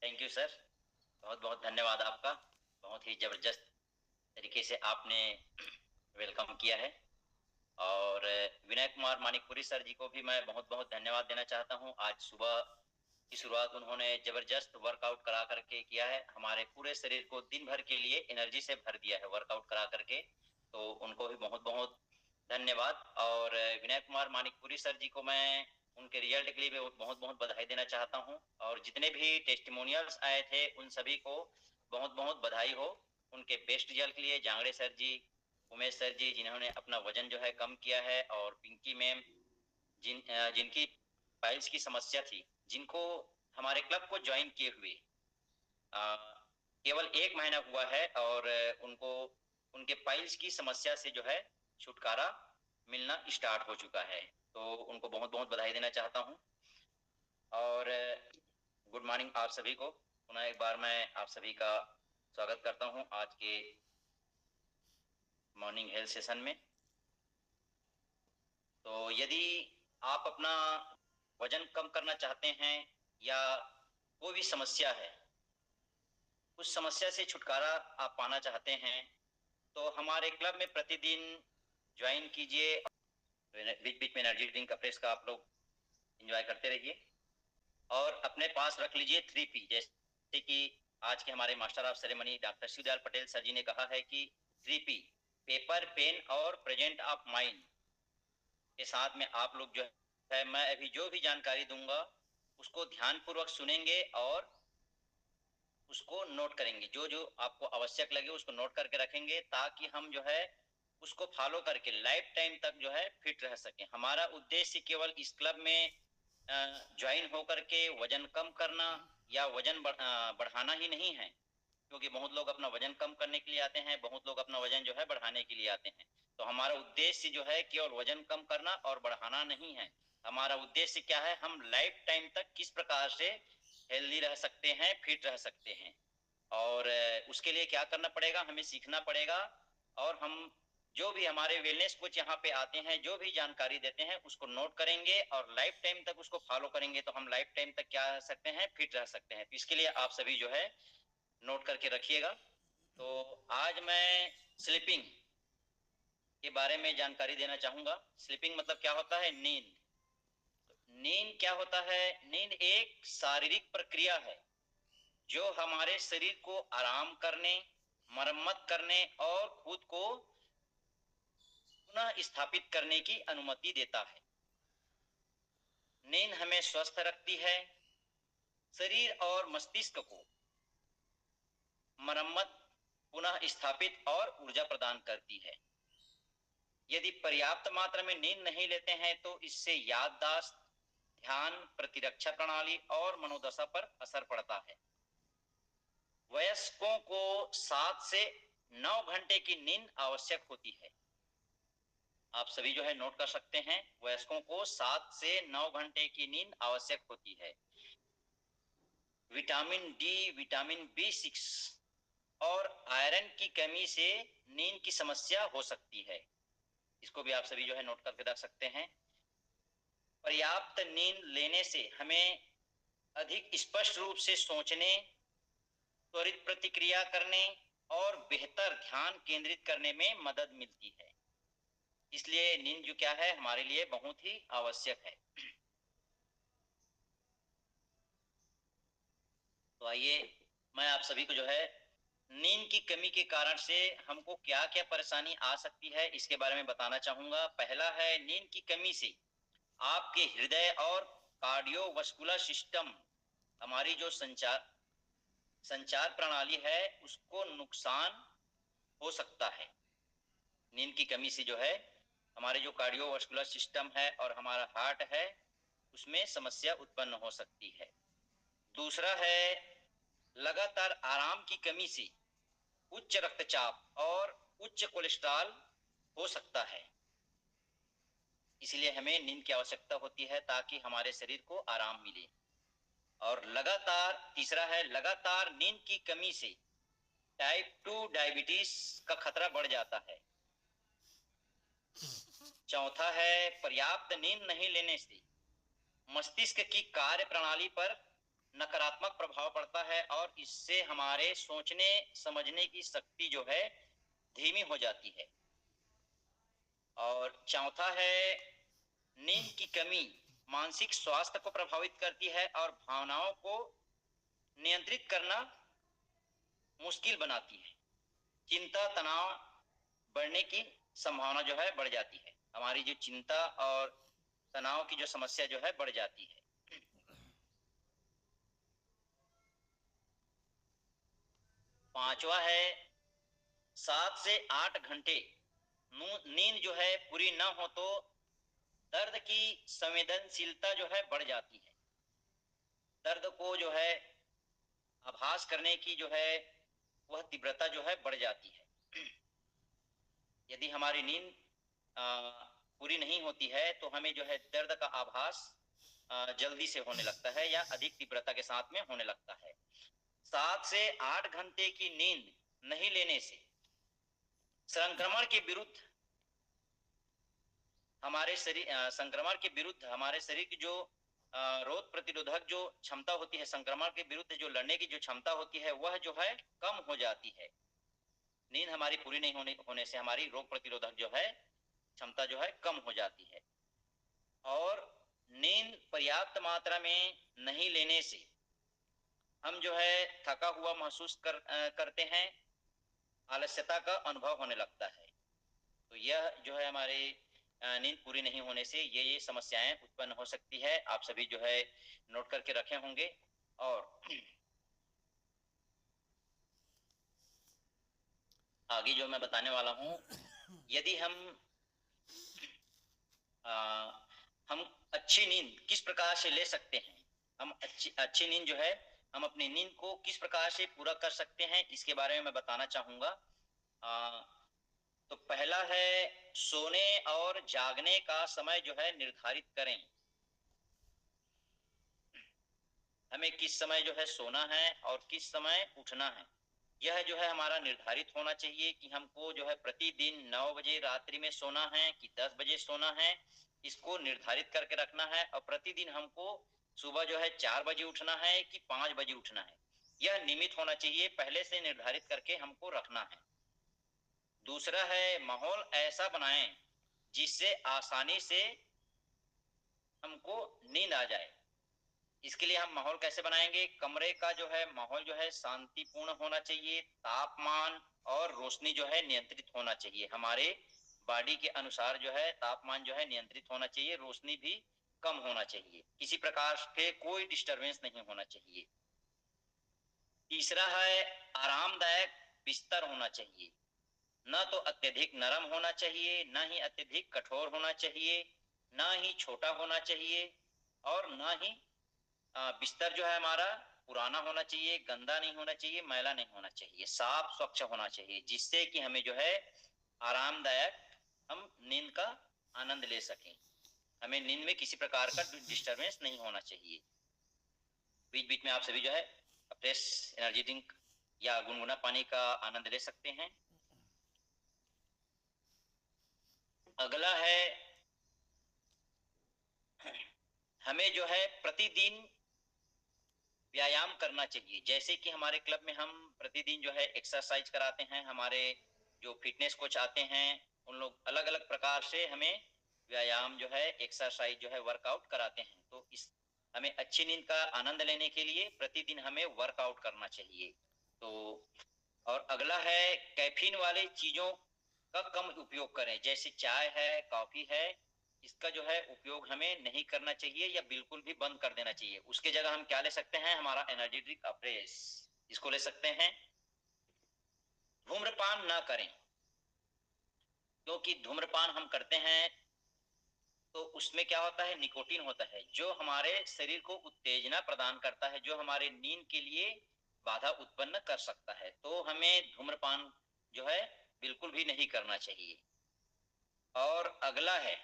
Thank you sir. बहुत बहुत धन्यवाद आपका। बहुत ही जबरदस्त तरीके से आपने वेलकम किया है। और विनय कुमार मानिकपुरी सर जी को भी मैं बहुत बहुत धन्यवाद देना चाहता हूं। आज सुबह की शुरुआत उन्होंने जबरदस्त वर्कआउट करा करके किया है, हमारे पूरे शरीर को दिन भर के लिए एनर्जी से भर दिया है वर्कआउट करा करके। तो उनको भी बहुत बहुत धन्यवाद। और विनय कुमार मानिकपुरी सर जी को मैं उनके रिजल्ट के लिए भी बहुत बहुत बधाई देना चाहता हूं। और जितने भी टेस्टिमोनियल्स आए थे उन सभी को बहुत बहुत बधाई हो उनके बेस्ट रिजल्ट के लिए। जांगड़े सर जी, उमेश सर जी जिन्होंने अपना वजन जो है कम किया है, और पिंकी मैम जिनकी पाइल्स की समस्या थी, जिनको हमारे क्लब को ज्वाइन किए हुए अ, केवल 1 महीना हुआ है, और उनको उनके पाइल्स की समस्या से जो है छुटकारा मिलना स्टार्ट हो चुका है। तो उनको बहुत बहुत बधाई देना चाहता हूं। और गुड मॉर्निंग आप सभी को। पुनः एक बार मैं आप सभी का स्वागत करता हूं आज के मॉर्निंग हेल्थ सेशन में। तो यदि आप अपना वजन कम करना चाहते हैं, या कोई भी समस्या है, उस समस्या से छुटकारा आप पाना चाहते हैं, तो हमारे क्लब में प्रतिदिन ज्वाइन कीजिए। बीच बीच में एनर्जी ड्रिंक का प्रेस का आप लोग एंजॉय करते रहिए। और अपने पास रख लीजिए 3P, जैसे कि आज के हमारे master of ceremony doctor Shivdayal Patel sir ji ने कहा है कि 3P, पेपर, पेन और प्रेजेंट ऑफ माइंड के साथ में आप लोग जो है, मैं अभी जो भी जानकारी दूंगा उसको ध्यानपूर्वक सुनेंगे और उसको नोट करेंगे। जो जो आपको आवश्यक लगे उसको नोट करके रखेंगे, ताकि हम जो है उसको फॉलो करके लाइफ टाइम तक जो है फिट रह सकें। हमारा उद्देश्य केवल इस क्लब में ज्वाइन होकर के वजन कम करना या वजन बढ़ाना ही नहीं है, क्योंकि बहुत लोग अपना वजन कम करने के लिए आते हैं, बहुत लोग अपना वजन जो है बढ़ाने के लिए आते हैं। तो हमारा उद्देश्य जो है केवल वजन कम करना और बढ़ाना नहीं है। हमारा उद्देश्य क्या है, हम लाइफ टाइम तक किस प्रकार से हेल्दी रह सकते हैं, फिट रह सकते हैं। और उसके लिए क्या करना पड़ेगा, हमें सीखना पड़ेगा। और हम जो भी हमारे वेलनेस कोच यहाँ पे आते हैं, जो भी जानकारी देते हैं उसको नोट करेंगे और लाइफ टाइम तक उसको फॉलो करेंगे, तो हम लाइफ टाइम तक क्या रह सकते हैं, फिट रह सकते हैं। तो इसके लिए आप सभी जो है नोट करके रखिएगा। तो आज मैं स्लीपिंग के बारे में जानकारी देना चाहूंगा। स्लीपिंग मतलब क्या होता है, नींद। नींद क्या होता है, नींद एक शारीरिक प्रक्रिया है जो हमारे शरीर को आराम करने, मरम्मत करने और खुद को पुनः स्थापित करने की अनुमति देता है। नींद हमें स्वस्थ रखती है, शरीर और मस्तिष्क को मरम्मत, पुनः स्थापित और ऊर्जा प्रदान करती है। यदि पर्याप्त मात्रा में नींद नहीं लेते हैं तो इससे याददाश्त, ध्यान, प्रतिरक्षा प्रणाली और मनोदशा पर असर पड़ता है। वयस्कों को 7 से 9 घंटे की नींद आवश्यक होती है। आप सभी जो है नोट कर सकते हैं, वयस्कों को 7 से 9 घंटे की नींद आवश्यक होती है। विटामिन डी, विटामिन B6 और आयरन की कमी से नींद की समस्या हो सकती है। इसको भी आप सभी जो है नोट करके रख सकते हैं। पर्याप्त नींद लेने से हमें अधिक स्पष्ट रूप से सोचने, त्वरित प्रतिक्रिया करने और बेहतर ध्यान केंद्रित करने में मदद मिलती है। इसलिए नींद जो क्या है, हमारे लिए बहुत ही आवश्यक है। तो आइए मैं आप सभी को जो है नींद की कमी के कारण से हमको क्या क्या परेशानी आ सकती है इसके बारे में बताना चाहूंगा। पहला है, नींद की कमी से आपके हृदय और कार्डियोवास्कुलर सिस्टम, हमारी जो संचार प्रणाली है, उसको नुकसान हो सकता है। नींद की कमी से जो है हमारे जो कार्डियोवास्कुलर सिस्टम है और हमारा हार्ट है, उसमें समस्या उत्पन्न हो सकती है। दूसरा है, लगातार आराम की कमी से उच्च रक्तचाप और उच्च कोलेस्ट्रॉल हो सकता है। इसलिए हमें नींद की आवश्यकता होती है ताकि हमारे शरीर को आराम मिले। और लगातार, तीसरा है, लगातार नींद की कमी से टाइप 2 डायबिटीज का खतरा बढ़ जाता है। चौथा है, पर्याप्त नींद नहीं लेने से मस्तिष्क की कार्य प्रणाली पर नकारात्मक प्रभाव पड़ता है और इससे हमारे सोचने समझने की शक्ति जो है धीमी हो जाती है। और चौथा है, नींद की कमी मानसिक स्वास्थ्य को प्रभावित करती है और भावनाओं को नियंत्रित करना मुश्किल बनाती है। चिंता तनाव बढ़ने की संभावना जो है बढ़ जाती है। हमारी जो चिंता और तनाव की जो समस्या जो है बढ़ जाती है। पांचवा है, 7 से 8 घंटे नींद जो है पूरी ना हो तो दर्द की संवेदनशीलता जो है बढ़ जाती है। दर्द को जो है आभास करने की जो है वह तीव्रता जो है बढ़ जाती है। यदि हमारी नींद पूरी नहीं होती है तो हमें जो है दर्द का आभास जल्दी से होने लगता है या अधिक तीव्रता के साथ में होने लगता है। 7 से 8 घंटे की नींद नहीं लेने से संक्रमण के विरुद्ध संक्रमण के विरुद्ध हमारे शरीर की जो रोग प्रतिरोधक जो क्षमता होती है, संक्रमण के विरुद्ध जो लड़ने की जो क्षमता होती है वह जो है कम हो जाती है। नींद हमारी पूरी नहीं होने से हमारी रोग प्रतिरोधक जो है क्षमता जो है कम हो जाती है। और नींद पर्याप्त मात्रा में नहीं लेने से हम जो है थका हुआ महसूस करते हैं, आलस्यता का अनुभव होने लगता है। तो यह जो है हमारे नींद पूरी नहीं होने से ये समस्याएं उत्पन्न हो सकती है। आप सभी जो है नोट करके रखे होंगे। और आगे जो मैं बताने वाला हूं, यदि हम अच्छी नींद किस प्रकार से ले सकते हैं, हम अच्छी नींद जो है हम अपनी नींद को किस प्रकार से पूरा कर सकते हैं, इसके बारे में मैं बताना चाहूंगा। तो पहला है, सोने और जागने का समय जो है निर्धारित करें। हमें किस समय जो है सोना है और किस समय उठना है, यह जो है हमारा निर्धारित होना चाहिए कि हमको जो है प्रतिदिन 9 बजे रात्रि में सोना है कि 10 बजे सोना है, इसको निर्धारित करके रखना है। और प्रतिदिन हमको सुबह जो है 4 बजे उठना है कि 5 बजे उठना है, यह नियमित होना चाहिए, पहले से निर्धारित करके हमको रखना है। दूसरा है, माहौल ऐसा बनाएं जिससे आसानी से हमको नींद आ जाए। इसके लिए हम माहौल कैसे बनाएंगे? कमरे का जो है माहौल जो है शांतिपूर्ण होना चाहिए, तापमान और रोशनी जो है नियंत्रित होना चाहिए। हमारे बॉडी के अनुसार जो है तापमान जो है नियंत्रित होना चाहिए, रोशनी भी कम होना चाहिए, किसी प्रकार के कोई डिस्टरबेंस नहीं होना चाहिए। तीसरा है, आरामदायक बिस्तर होना चाहिए, न तो अत्यधिक नरम होना चाहिए, न ही अत्यधिक कठोर होना चाहिए, न ही छोटा होना चाहिए, और न ही बिस्तर जो है हमारा पुराना होना चाहिए, गंदा नहीं होना चाहिए, मैला नहीं होना चाहिए, साफ स्वच्छ होना चाहिए, जिससे कि हमें जो है आरामदायक हम नींद का आनंद ले सकें। हमें नींद में किसी प्रकार का डिस्टरबेंस नहीं होना चाहिए। बीच बीच में आप सभी जो है फ्रेश एनर्जी ड्रिंक या गुनगुना पानी का आनंद ले सकते हैं। अगला है, हमें जो है प्रतिदिन व्यायाम करना चाहिए। जैसे कि हमारे क्लब में हम प्रतिदिन जो है एक्सरसाइज कराते हैं, हमारे जो फिटनेस कोच आते हैं उन लोग अलग अलग प्रकार से हमें व्यायाम जो है एक्सरसाइज जो है वर्कआउट कराते हैं। तो इस हमें अच्छी नींद का आनंद लेने के लिए प्रतिदिन हमें वर्कआउट करना चाहिए। तो और अगला है, कैफीन वाली चीजों का कम उपयोग करें, जैसे चाय है, कॉफी है, इसका जो है उपयोग हमें नहीं करना चाहिए या बिल्कुल भी बंद कर देना चाहिए। उसके जगह हम क्या ले सकते हैं? हमारा एनर्जी ड्रिंक अफ्रेश, इसको ले सकते हैं। धूम्रपान ना करें, क्योंकि धूम्रपान हम करते हैं तो उसमें क्या होता है, निकोटीन होता है जो हमारे शरीर को उत्तेजना प्रदान करता है, जो हमारे नींद के लिए बाधा उत्पन्न कर सकता है। तो हमें धूम्रपान जो है बिल्कुल भी नहीं करना चाहिए। और अगला है,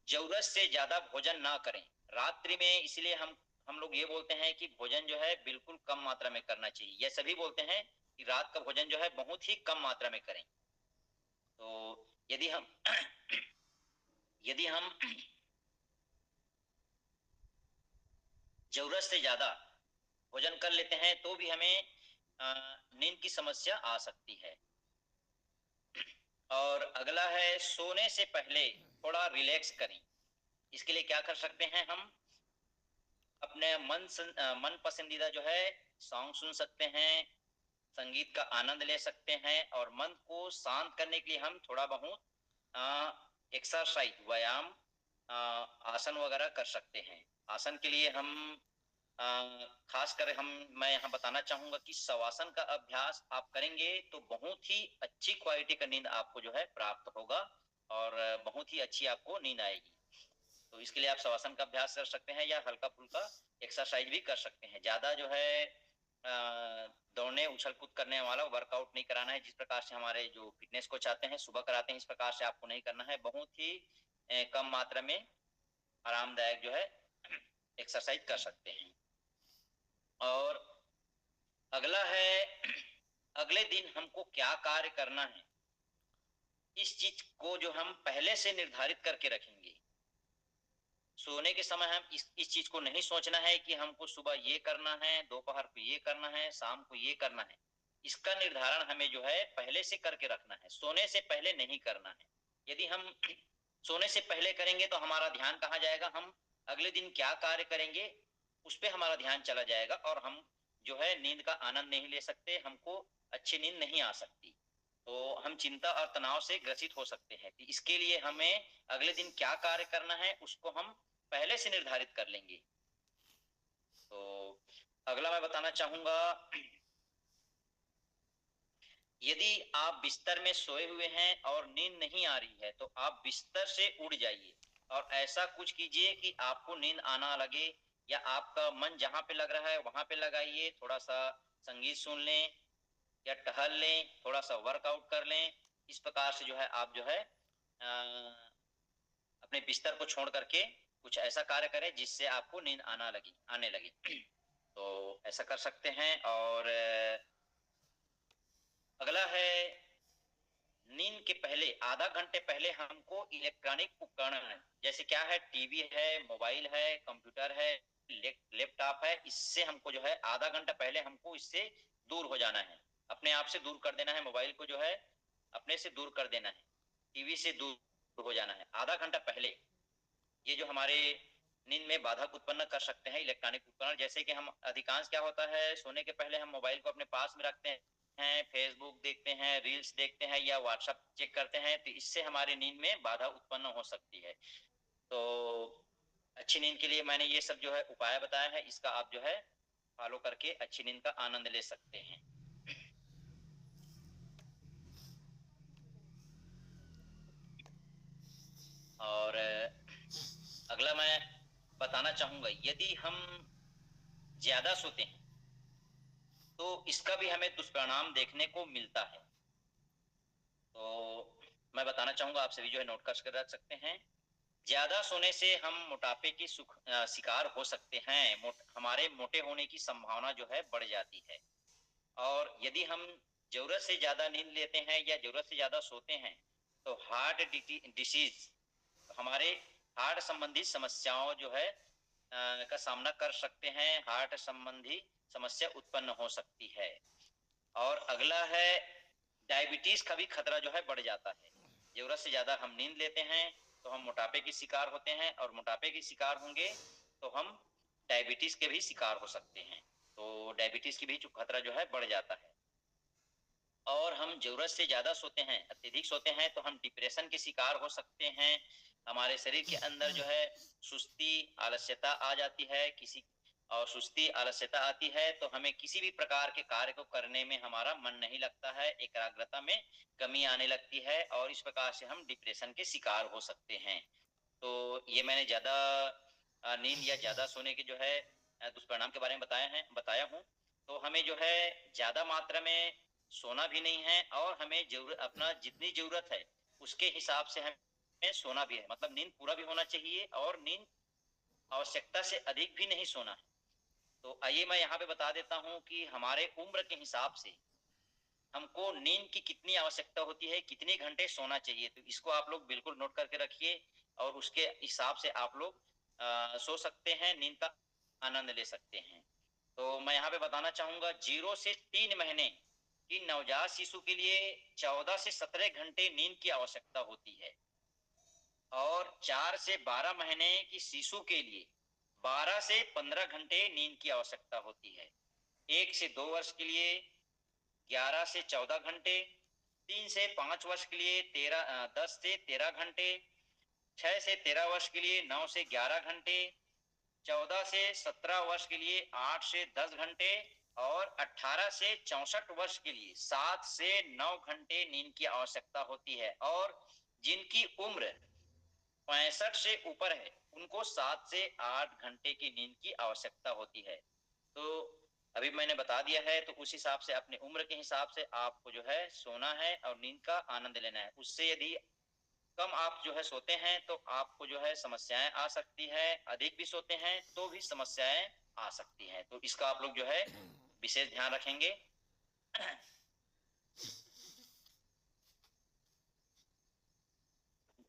जरूरत से ज्यादा भोजन ना करें रात्रि में। इसलिए हम लोग ये बोलते हैं कि भोजन जो है बिल्कुल कम मात्रा में करना चाहिए। यह सभी बोलते हैं कि रात का भोजन जो है बहुत ही कम मात्रा में करें। तो यदि हम यदि हम जरूरत से ज्यादा भोजन कर लेते हैं तो भी हमें नींद की समस्या आ सकती है। और अगला है, सोने से पहले थोड़ा रिलैक्स करें। इसके लिए क्या कर सकते हैं हम? अपने मन पसंदीदा जो है सॉन्ग सुन सकते हैं, संगीत का आनंद ले सकते हैं, और मन को शांत करने के लिए हम थोड़ा बहुत एक्सरसाइज, व्यायाम, आसन वगैरह कर सकते हैं। आसन के लिए हम खास कर मैं यहाँ बताना चाहूंगा कि शवासन का अभ्यास आप करेंगे तो बहुत ही अच्छी क्वालिटी का नींद आपको जो है प्राप्त होगा, और बहुत ही अच्छी आपको नींद आएगी। तो इसके लिए आप शवासन का अभ्यास कर सकते हैं, या हल्का फुल्का एक्सरसाइज भी कर सकते हैं। ज्यादा जो है दौड़ने उछल कूद करने वाला वर्कआउट नहीं कराना है, जिस प्रकार से हमारे जो फिटनेस कोच आते हैं सुबह कराते हैं, इस प्रकार से आपको नहीं करना है। बहुत ही कम मात्रा में आरामदायक जो है एक्सरसाइज कर सकते हैं। और अगला है, अगले दिन हमको क्या कार्य करना है, इस चीज को जो हम पहले से निर्धारित करके रखेंगे। सोने के समय हम इस चीज को नहीं सोचना है कि हमको सुबह ये करना है, दोपहर को ये करना है, शाम को ये करना है। इसका निर्धारण हमें जो है पहले से करके रखना है, सोने से पहले नहीं करना है। यदि हम सोने से पहले करेंगे तो हमारा ध्यान कहाँ जाएगा? हम अगले दिन क्या कार्य करेंगे उस पर हमारा ध्यान चला जाएगा, और हम जो है नींद का आनंद नहीं ले सकते, हमको अच्छी नींद नहीं आ सकती। तो हम चिंता और तनाव से ग्रसित हो सकते हैं। इसके लिए हमें अगले दिन क्या कार्य करना है उसको हम पहले से निर्धारित कर लेंगे। तो अगला मैं बताना चाहूंगा, यदि आप बिस्तर में सोए हुए हैं और नींद नहीं आ रही है तो आप बिस्तर से उठ जाइए और ऐसा कुछ कीजिए कि आपको नींद आना लगे, या आपका मन जहां पे लग रहा है वहां पे लगाइए। थोड़ा सा संगीत सुन लें, या टहल लें, थोड़ा सा वर्कआउट कर लें। इस प्रकार से जो है आप जो है अपने बिस्तर को छोड़ करके कुछ ऐसा कार्य करें जिससे आपको नींद आने लगे। तो ऐसा कर सकते हैं। और अगला है, नींद के पहले आधा घंटे पहले हमको इलेक्ट्रॉनिक उपकरण, जैसे क्या है, टीवी है, मोबाइल है, कंप्यूटर है, लैपटॉप है, इससे हमको जो है आधा घंटा पहले हमको इससे दूर हो जाना है, अपने आप से दूर कर देना है। मोबाइल को जो है अपने से दूर कर देना है, टीवी से दूर हो जाना है आधा घंटा पहले। ये जो हमारे नींद में बाधक उत्पन्न कर सकते हैं इलेक्ट्रॉनिक उपकरण, जैसे कि हम अधिकांश क्या होता है, सोने के पहले हम मोबाइल को अपने पास में रखते हैं, फेसबुक देखते हैं, रील्स देखते हैं, या व्हाट्सएप चेक करते हैं, तो इससे हमारे नींद में बाधा उत्पन्न हो सकती है। तो अच्छी नींद के लिए मैंने ये सब जो है उपाय बताया है, इसका आप जो है फॉलो करके अच्छी नींद का आनंद ले सकते हैं। और अगला मैं बताना चाहूंगा, यदि हम ज्यादा सोते हैं तो इसका भी हमें दुष्परिणाम देखने को मिलता है। तो मैं बताना चाहूंगा, आप सभी जो है नोट कर रख सकते हैं। ज्यादा सोने से हम मोटापे की शिकार हो सकते हैं, हमारे मोटे होने की संभावना जो है बढ़ जाती है। और यदि हम जरूरत से ज्यादा नींद लेते हैं या जरूरत से ज्यादा सोते हैं तो हार्ट डिसीज, हमारे हार्ट संबंधी समस्याओं जो है का सामना कर सकते हैं, हार्ट संबंधी समस्या उत्पन्न हो सकती है। और अगला है, डायबिटीज का भी खतरा जो है बढ़ जाता है। जरूरत से ज्यादा हम नींद लेते हैं तो हम मोटापे के शिकार होते हैं, और मोटापे के शिकार होंगे तो हम डायबिटीज के भी शिकार हो सकते हैं। तो डायबिटीज की भी जो खतरा जो है बढ़ जाता है। और हम जरूरत से ज्यादा सोते हैं, अत्यधिक सोते हैं, तो हम डिप्रेशन के शिकार हो सकते हैं। हमारे शरीर के अंदर जो है सुस्ती, आलस्यता आ जाती है, किसी और सुस्ती आलस्यता आती है तो हमें किसी भी प्रकार के कार्य को करने में हमारा मन नहीं लगता है, एकाग्रता में कमी आने लगती है, और इस प्रकार से हम डिप्रेशन के शिकार हो सकते हैं। तो ये मैंने ज्यादा नींद या ज्यादा सोने के जो है दुष्परिणाम के बारे में बताया हूँ। तो हमें जो है ज्यादा मात्रा में सोना भी नहीं है, और हमें जरूरत, अपना जितनी जरूरत है उसके हिसाब से हमें सोना भी है, मतलब नींद पूरा भी होना चाहिए, और नींद आवश्यकता से अधिक भी नहीं सोना है। तो आइए मैं यहाँ पे बता देता हूँ कि हमारे उम्र के हिसाब से हमको नींद की कितनी आवश्यकता होती है, कितने घंटे सोना चाहिए। तो इसको आप लोग बिल्कुल नोट करके रखिए, और उसके हिसाब से आप लोग सो सकते हैं, नींद का आनंद ले सकते हैं। तो मैं यहाँ पे बताना चाहूंगा 0 से 3 महीने की नवजात शिशु के लिए 14 से 17 घंटे नींद की आवश्यकता होती है, और 4 से 12 महीने की शिशु के लिए 12 से 15 घंटे नींद की आवश्यकता होती है। 1 से 2 वर्ष के लिए 11 से 14 घंटे, 3 से 5 वर्ष के लिए 10 से 13 घंटे, 6 से 13 वर्ष के लिए 9 से 11 घंटे, 14 से 17 वर्ष के लिए 8 से 10 घंटे, और 18 से 64 वर्ष के लिए 7 से 9 घंटे नींद की आवश्यकता होती है। और जिनकी उम्र 65 से ऊपर है उनको 7 से 8 घंटे की नींद की आवश्यकता होती है। तो अभी मैंने बता दिया है, तो उस हिसाब से अपनी उम्र के हिसाब से आपको जो है सोना है और नींद का आनंद लेना है। उससे यदि कम आप जो है सोते हैं तो आपको जो है समस्याएं आ सकती है, अधिक भी सोते हैं तो भी समस्याएं आ सकती हैं। तो इसका आप लोग जो है विशेष ध्यान रखेंगे।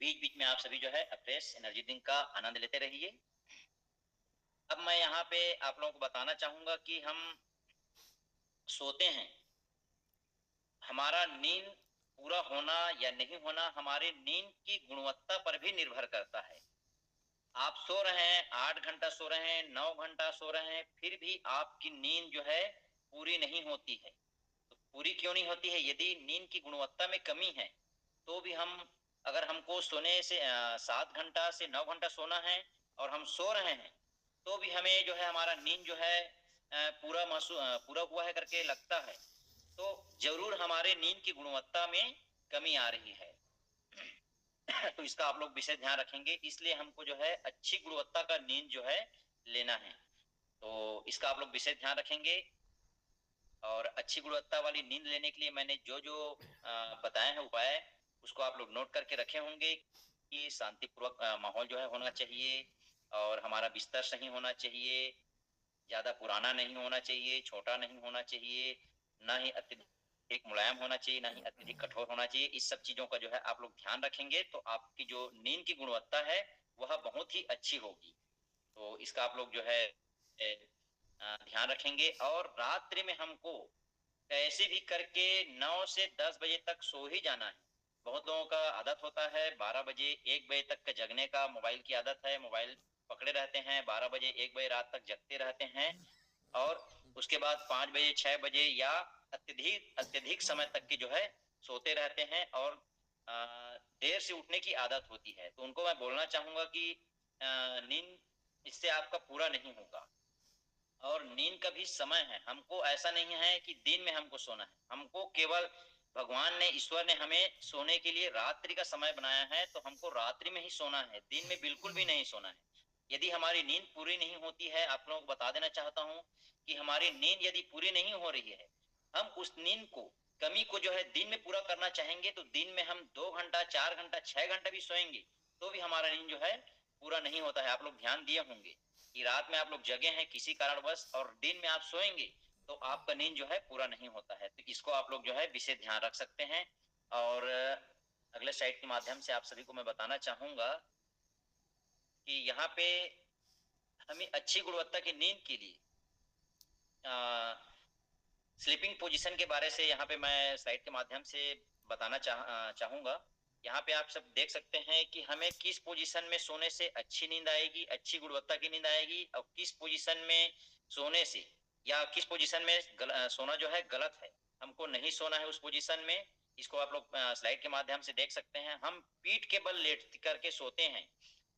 बीच बीच में आप सभी जो है फ्रेश एनर्जी ड्रिंक का आनंद लेते रहिए। अब मैं यहाँ पे आप लोगों को बताना चाहूंगा कि हम सोते हैं, हमारा नींद पूरा होना या नहीं होना हमारे नींद की गुणवत्ता पर भी निर्भर करता है। आप सो रहे हैं, 8 घंटा सो रहे हैं, 9 घंटा सो रहे हैं, फिर भी आपकी नींद जो है पूरी नहीं होती है। तो पूरी क्यों नहीं होती है? यदि नींद की गुणवत्ता में कमी है तो भी हम, अगर हमको सोने से 7 घंटा से 9 घंटा सोना है और हम सो रहे हैं तो भी हमें जो है हमारा नींद जो है पूरा हुआ है करके लगता है, तो जरूर हमारे नींद की गुणवत्ता में कमी आ रही है। तो इसका आप लोग विशेष ध्यान रखेंगे, इसलिए हमको जो है अच्छी गुणवत्ता का नींद जो है लेना है। तो इसका आप लोग विशेष ध्यान रखेंगे। और अच्छी गुणवत्ता वाली नींद लेने के लिए मैंने जो जो बताए हैं उपाय, उसको आप लोग नोट करके रखे होंगे कि शांतिपूर्वक माहौल जो है होना चाहिए, और हमारा बिस्तर सही होना चाहिए, ज्यादा पुराना नहीं होना चाहिए, छोटा नहीं होना चाहिए, ना ही अत्यधिक मुलायम होना चाहिए, ना ही अत्यधिक कठोर होना चाहिए। इस सब चीजों का जो है आप लोग ध्यान रखेंगे तो आपकी जो नींद की गुणवत्ता है वह बहुत ही अच्छी होगी। तो इसका आप लोग जो है ध्यान रखेंगे। और रात्रि में हमको कैसे भी करके 9 से 10 बजे तक सो ही जाना है। बहुत लोगों का आदत होता है 12 बजे 1 बजे तक का जगने का, मोबाइल की आदत है, मोबाइल पकड़े रहते हैं, 12 बजे 1 बजे रात तक जगते रहते हैं, और उसके बाद 5 बजे 6 बजे या अत्यधिक अत्यधिक समय तक की जो है सोते रहते हैं, और देर से उठने की आदत होती है। तो उनको मैं बोलना चाहूंगा कि नींद इससे आपका पूरा नहीं होगा। और नींद का भी समय है, हमको ऐसा नहीं है कि दिन में हमको सोना है, हमको केवल भगवान ने, ईश्वर ने हमें सोने के लिए रात्रि का समय बनाया है, तो हमको रात्रि में ही सोना है, दिन में बिल्कुल भी नहीं सोना है। यदि हमारी नींद पूरी नहीं होती है, आप लोगों को बता देना चाहता हूँ कि हमारी नींद यदि पूरी नहीं हो रही है, हम उस नींद को, कमी को जो है दिन में पूरा करना चाहेंगे, तो दिन में हम 2 घंटा 4 घंटा 6 घंटा भी सोएंगे तो भी हमारा नींद जो है पूरा नहीं होता है। आप लोग ध्यान दिए होंगे कि रात में आप लोग जगे हैं किसी कारणवश और दिन में आप सोएंगे तो आपका नींद जो है पूरा नहीं होता है। तो इसको आप लोग जो है विशेष ध्यान रख सकते हैं। और अगले स्लाइड के माध्यम से आप सभी को मैं बताना चाहूंगा कि यहाँ पे हमें अच्छी गुणवत्ता की नींद के लिए स्लीपिंग पोजीशन के बारे से यहाँ पे मैं स्लाइड के माध्यम से बताना चाहूंगा। यहाँ पे आप सब देख सकते हैं कि हमें किस पोजीशन में सोने से अच्छी नींद आएगी, अच्छी गुणवत्ता की नींद आएगी, और किस पोजीशन में सोने से, या किस पोजीशन में सोना जो है गलत है, हमको नहीं सोना है उस पोजीशन में। इसको आप लोग स्लाइड के माध्यम से देख सकते हैं। हम पीठ के बल लेट करके सोते हैं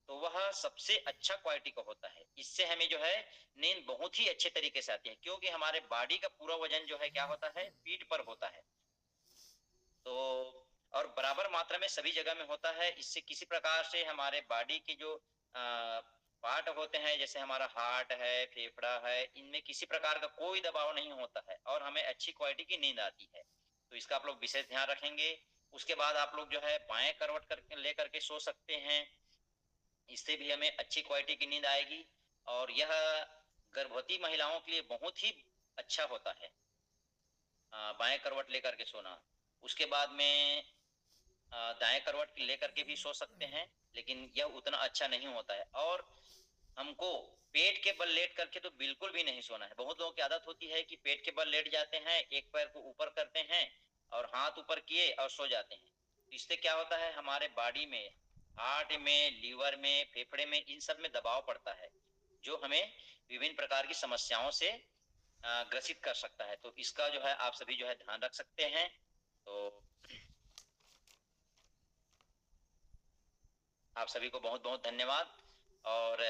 तो वह सबसे अच्छा क्वालिटी का होता है। इससे हमें जो है नींद बहुत ही अच्छे तरीके से आती है, क्योंकि हमारे बॉडी का पूरा वजन जो है क्या होता है, पीठ पर होता है। तो और बराबर मात्रा में सभी जगह में होता है। इससे किसी प्रकार से हमारे बॉडी के जो पार्ट होते हैं, जैसे हमारा हार्ट है, फेफड़ा है, इनमें किसी प्रकार का कोई दबाव नहीं होता है और हमें अच्छी क्वालिटी की नींद आती है। तो इसका आप लोग विशेष ध्यान रखेंगे। उसके बाद आप लोग जो है बाएं करवट कर लेकर के सो सकते हैं, इससे भी हमें अच्छी क्वालिटी की नींद आएगी। और यह गर्भवती महिलाओं के लिए बहुत ही अच्छा होता है बाएं करवट लेकर के सोना। उसके बाद में दाएं करवट लेकर के भी सो सकते हैं, लेकिन यह उतना अच्छा नहीं होता है। और हमको पेट के बल लेट करके तो बिल्कुल भी नहीं सोना है। बहुत लोगों की आदत होती है कि पेट के बल लेट जाते हैं, एक पैर को ऊपर करते हैं और हाथ ऊपर किए और सो जाते हैं। तो इससे क्या होता है, हमारे बॉडी में, हार्ट में, लीवर में, फेफड़े में, इन सब में दबाव पड़ता है, जो हमें विभिन्न प्रकार की समस्याओं से ग्रसित कर सकता है। तो इसका जो है आप सभी जो है ध्यान रख सकते हैं। तो आप सभी को बहुत बहुत धन्यवाद। और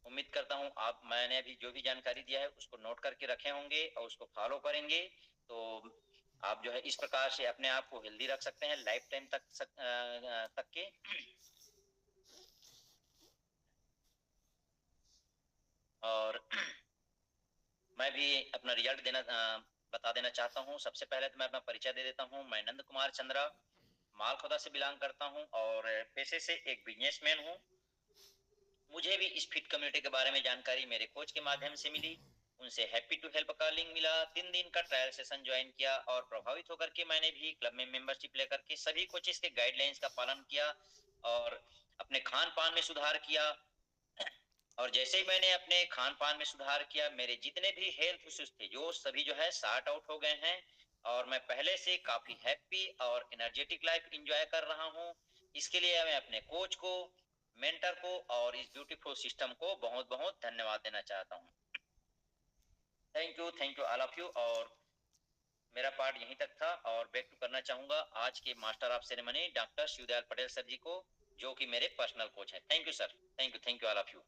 उम्मीद करता हूँ आप, मैंने अभी जो भी जानकारी दिया है उसको नोट करके रखे होंगे और उसको फॉलो करेंगे। तो आप जो है इस प्रकार से अपने आप को हेल्दी रख सकते हैं लाइफ टाइम तक के। और मैं भी अपना रिजल्ट बता देना चाहता हूँ। सबसे पहले तो मैं अपना परिचय दे देता हूँ। मैं नंद कुमार चंद्रा मालखोदा से बिलोंग करता हूँ और पेशे से एक बिजनेसमैन हूँ। मुझे भी इस फिट कम्युनिटी के बारे में जानकारी मेरे कोच के माध्यम से मिली। उनसे हैप्पी टू हेल्प का लिंक मिला, 3 दिन का ट्रायल सेशन ज्वाइन किया और प्रभावित होकर के मैंने भी क्लब में मेंबरशिप लेकर के सभी कोचेस के गाइडलाइंस का पालन किया और अपने खान पान में सुधार किया। और जैसे ही मैंने अपने खान पान में सुधार किया, मेरे जितने भी हेल्थ इश्यूज थे जो सभी जो है सॉर्ट आउट हो गए हैं और मैं पहले से काफी हैप्पी और एनर्जेटिक लाइफ एंजॉय कर रहा हूँ। इसके लिए मैं अपने कोच को, मेंटर को और इस ब्यूटीफुल सिस्टम को बहुत बहुत धन्यवाद देना चाहता हूँ। Thank you all of you. और मेरा पार्ट यहीं तक था और बैक टू करना चाहूंगा आज के master of ceremony doctor Shivdayal Patel sir ji को, जो कि मेरे पर्सनल कोच हैं। Thank you sir, thank you all of you.